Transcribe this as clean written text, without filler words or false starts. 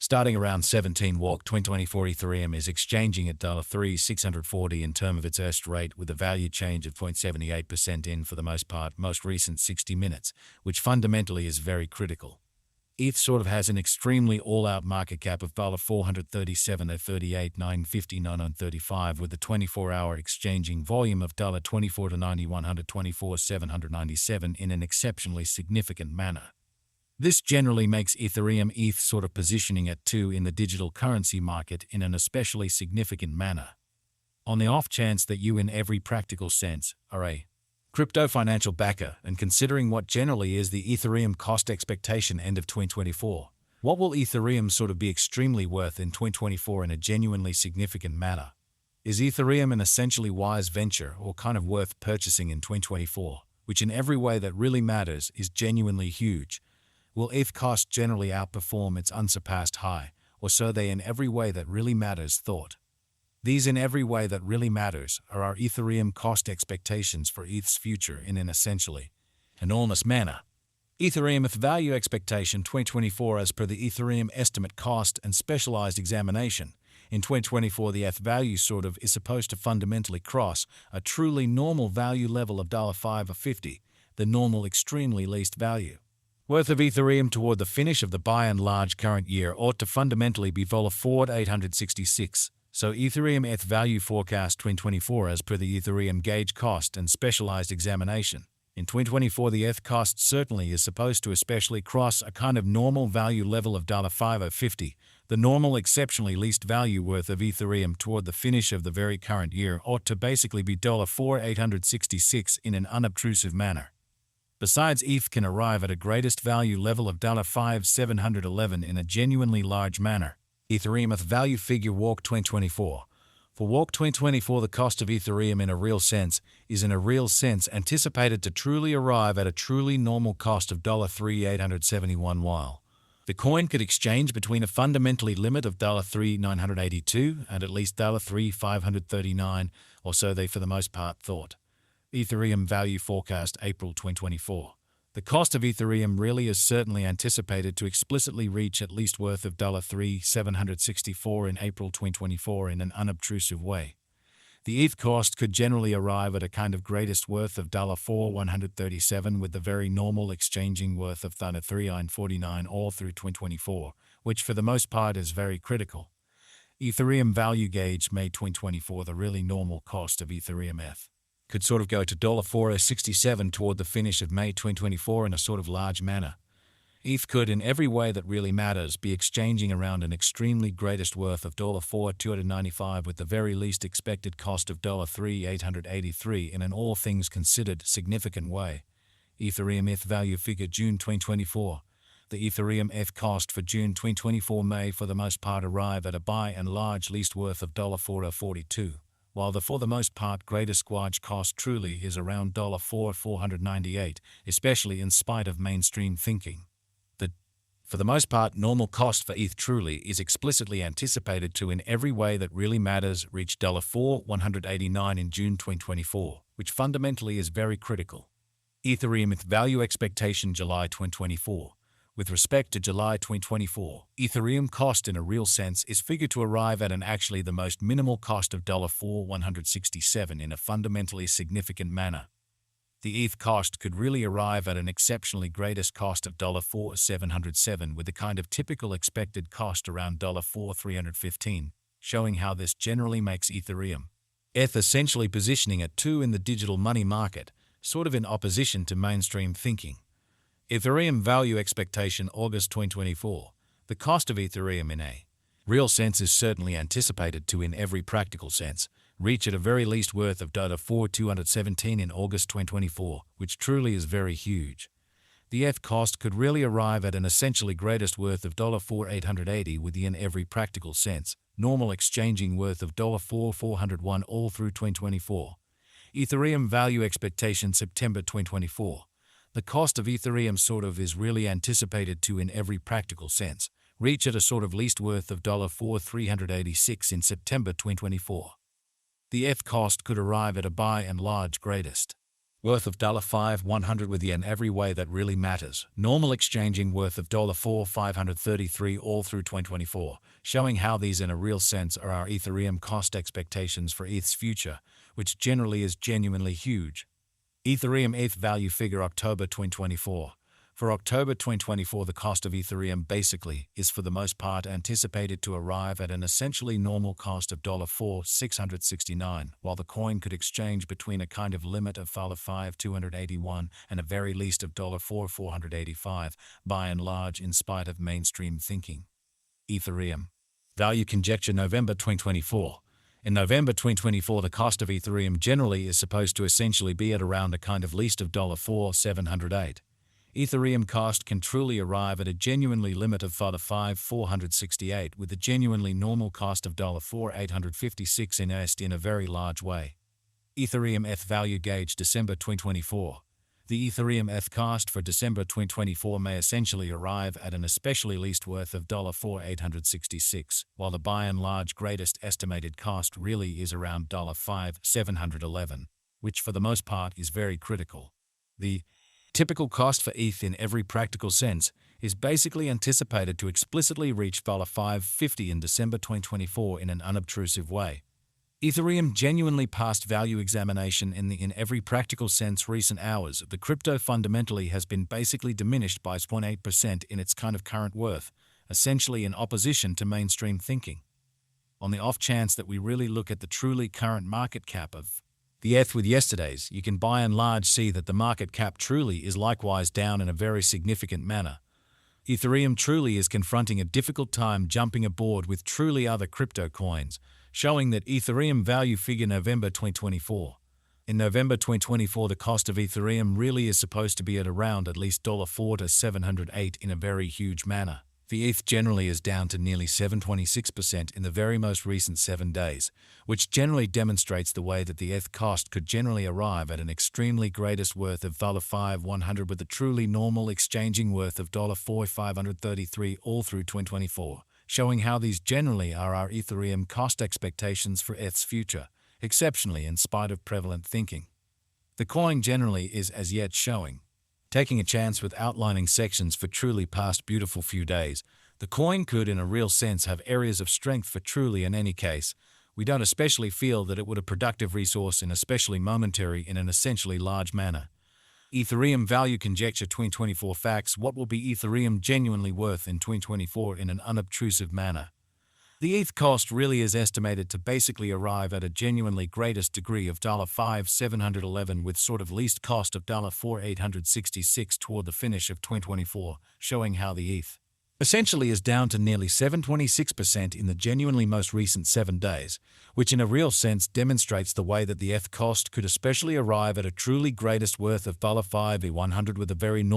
Starting around 17 walk 2024, Ethereum is exchanging at $3,640 in terms of its ERST rate, with a value change of 0.78% in, for the most part, most recent 60 minutes, which fundamentally is very critical. ETH sort of has an extremely all-out market cap of $437 at 38,959 on 35, with a 24-hour exchanging volume of $24 to 9,124 797 in an exceptionally significant manner. This generally makes Ethereum ETH sort of positioning at 2 in the digital currency market in an especially significant manner. On the off chance that you, in every practical sense, are a crypto financial backer, and considering what generally is the Ethereum cost expectation end of 2024, what will Ethereum sort of be extremely worth in 2024 in a genuinely significant manner? Is Ethereum an essentially wise venture or kind of worth purchasing in 2024, which in every way that really matters is genuinely huge? Will ETH cost generally outperform its unsurpassed high, or so they in every way that really matters thought? These in every way that really matters are our Ethereum cost expectations for ETH's future in an essentially enormous manner. Ethereum ETH value expectation 2024 as per the Ethereum estimate cost and specialized examination. In 2024, the ETH value sort of is supposed to fundamentally cross a truly normal value level of $5 or 50, the normal extremely least value worth of Ethereum toward the finish of the by and large current year ought to fundamentally be $4 866. So Ethereum ETH value forecast 2024 as per the Ethereum gauge cost and specialized examination. In 2024, the ETH cost certainly is supposed to especially cross a kind of normal value level of $5 or 50. The normal exceptionally least value worth of Ethereum toward the finish of the very current year ought to basically be $4 866 in an unobtrusive manner. Besides, ETH can arrive at a greatest value level of $5 711 in a genuinely large manner. Ethereum ETH value figure walk 2024. For walk 2024, the cost of Ethereum in a real sense is anticipated to truly arrive at a truly normal cost of $3 871, while the coin could exchange between a fundamentally limit of $3 982 and at least $3 539, or so they for the most part thought. Ethereum value forecast April 2024. The cost of Ethereum really is certainly anticipated to explicitly reach at least worth of $3 764 in April 2024 in an unobtrusive way. The ETH cost could generally arrive at a kind of greatest worth of $4 137, with the very normal exchanging worth of $3 949 all through 2024, which for the most part is very critical. Ethereum value gauge May 2024, the really normal cost of Ethereum ETH could sort of go to $4.67 toward the finish of May 2024 in a sort of large manner. ETH could, in every way that really matters, be exchanging around an extremely greatest worth of $4 295, with the very least expected cost of $3 883 in an all things considered significant way. Ethereum ETH value figure June 2024. The Ethereum ETH cost for June 2024 may for the most part arrive at a by and large least worth of $4 42. While the for the most part greatest squaj cost truly is around $4 498, especially in spite of mainstream thinking. The for the most part normal cost for ETH truly is explicitly anticipated to in every way that really matters reach $4 189 in June 2024, which fundamentally is very critical. Ethereum ETH value expectation July 2024. With respect to July 2024, Ethereum cost in a real sense is figured to arrive at an actually the most minimal cost of $4 167 in a fundamentally significant manner. The ETH cost could really arrive at an exceptionally greatest cost of $4 707, with the kind of typical expected cost around $4 315, showing how this generally makes Ethereum ETH essentially positioning at 2 in the digital money market, sort of in opposition to mainstream thinking. Ethereum value expectation August 2024. The cost of Ethereum in a real sense is certainly anticipated to, in every practical sense, reach at a very least worth of $4 217 in August 2024, which truly is very huge. The ETH cost could really arrive at an essentially greatest worth of $4 880, with the in every practical sense normal exchanging worth of $4 401 all through 2024. Ethereum value expectation September 2024. The cost of Ethereum sort of is really anticipated to, in every practical sense, reach at a sort of least worth of $4 386 in September 2024. The ETH cost could arrive at a by and large greatest worth of $5,100 with yen every way that really matters. Normal exchanging worth of $4,533 all through 2024, showing how these in a real sense are our Ethereum cost expectations for ETH's future, which generally is genuinely huge. Ethereum ETH value figure October 2024. For October 2024, the cost of Ethereum basically is for the most part anticipated to arrive at an essentially normal cost of $4,669, while the coin could exchange between a kind of limit of $5,281 and a very least of $4,485, by and large in spite of mainstream thinking. Ethereum value conjecture November 2024. In November 2024, the cost of Ethereum generally is supposed to essentially be at around a kind of least of $4,708. Ethereum cost can truly arrive at a genuinely limit of $5,468 with a genuinely normal cost of $4,856 in a very large way. Ethereum ETH value gauge December 2024. The Ethereum ETH cost for December 2024 may essentially arrive at an especially least worth of $4,866, while the by and large greatest estimated cost really is around $5,711, which for the most part is very critical. The typical cost for ETH in every practical sense is basically anticipated to explicitly reach $550 in December 2024 in an unobtrusive way. Ethereum genuinely passed value examination in every practical sense recent hours. The crypto fundamentally has been basically diminished by 0.8% in its kind of current worth, essentially in opposition to mainstream thinking. On the off chance that we really look at the truly current market cap of the ETH with yesterday's, you can by and large see that the market cap truly is likewise down in a very significant manner. Ethereum truly is confronting a difficult time jumping aboard with truly other crypto coins, showing that Ethereum value figure November 2024. In November 2024, the cost of Ethereum really is supposed to be at around at least $4,708 in a very huge manner. The ETH generally is down to nearly 726% in the very most recent 7 days, which generally demonstrates the way that the ETH cost could generally arrive at an extremely greatest worth of $5,100 with a truly normal exchanging worth of $4,533 all through 2024, showing how these generally are our Ethereum cost expectations for ETH's future, exceptionally in spite of prevalent thinking. The coin generally is as yet showing. Taking a chance with outlining sections for truly past beautiful few days, the coin could in a real sense have areas of strength for truly in any case. We don't especially feel that it would a productive resource in especially momentary in an essentially large manner. Ethereum value conjecture 2024 facts. What will be Ethereum genuinely worth in 2024 in an unobtrusive manner? The ETH cost really is estimated to basically arrive at a genuinely greatest degree of $5,711 with sort of least cost of $4,866 toward the finish of 2024, showing how the ETH essentially is down to nearly 726% in the genuinely most recent 7 days, which in a real sense demonstrates the way that the ETH cost could especially arrive at a truly greatest worth of $5,100 with a very normal